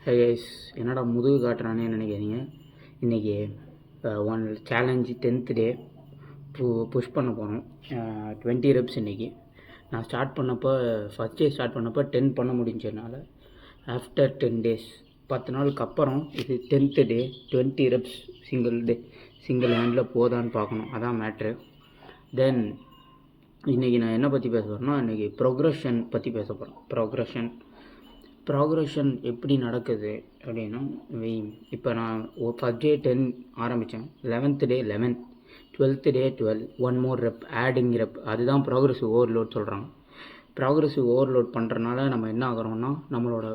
Hey guys, என்னடா முதுகு காட்டுறானே நினைக்கிறீங்க. இன்றைக்கி ஒன் சேலஞ்சு 10th டே புஷ் பண்ண போகிறோம். 20 reps இன்றைக்கி. நான் ஸ்டார்ட் பண்ணப்போ ஃபஸ்ட் டே ஸ்டார்ட் பண்ணப்போ 10 பண்ண முடிஞ்சதுனால ஆஃப்டர் 10 days 10 நாளுக்கு அப்புறம் இது 10th டே 20 reps சிங்கிள் ஹேண்டில் போதான்னு பார்க்கணும். அதான் மேட்ரு. தென் இன்றைக்கி நான் என்ன பற்றி பேச போகிறேன்னா, இன்றைக்கி ப்ரோக்ரஷன் பற்றி பேச போகிறேன். ப்ராக்ரஷன் எப்படி நடக்குது அப்படின்னா, இப்போ நான் ஃபஸ்ட் டே 10 ஆரம்பித்தேன், 11th டே 11, 12th டே 12, one more rep, adding rep. அதுதான் ப்ராக்ரஸிவ் ஓவர்லோட் சொல்கிறாங்க. ப்ராக்ரஸிவ் ஓவர்லோட் பண்ணுறனால நம்ம என்ன ஆகிறோம்னா, நம்மளோட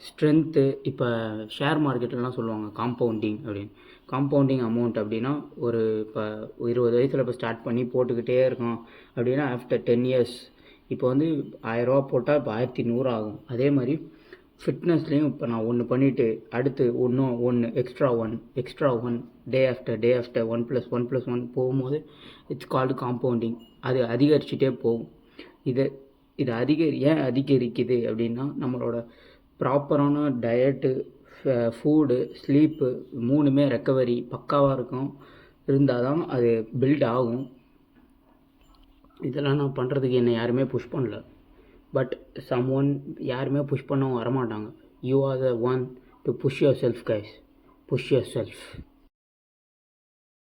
ஸ்ட்ரென்த்து, இப்போ ஷேர் மார்க்கெட்லாம் சொல்லுவாங்க காம்பவுண்டிங் அப்படின்னு. காம்பவுண்டிங் அமௌண்ட் அப்படின்னா, ஒரு இப்போ 20 வயசில் இப்போ ஸ்டார்ட் பண்ணி போட்டுக்கிட்டே இருக்கோம் அப்படின்னா ஆஃப்டர் 10 years இப்போ வந்து 1000 ரூபா போட்டால் இப்போ 1100 ஆகும். அதே மாதிரி ஃபிட்னஸ்லேயும் இப்போ நான் ஒன்று பண்ணிவிட்டு அடுத்து ஒன்று எக்ஸ்ட்ரா ஒன் டே ஆஃப்டர் 1+1+1 போகும்போது இட்ஸ் கால்டு காம்பவுண்டிங். அது அதிகரிச்சுட்டே போகும். இது ஏன் அதிகரிக்குது அப்படின்னா, நம்மளோட ப்ராப்பரான டயட்டு, ஃபுட்டு, ஸ்லீப்பு 3மே ரெக்கவரி பக்காவாக இருந்தால் தான் அது பில்ட் ஆகும். இதெல்லாம் நான் பண்ணுறதுக்கு என்னை யாருமே புஷ் பண்ணல. பட் யாருமே புஷ் பண்ணவும் வரமாட்டாங்க. You are the one to push yourself guys. Push your self.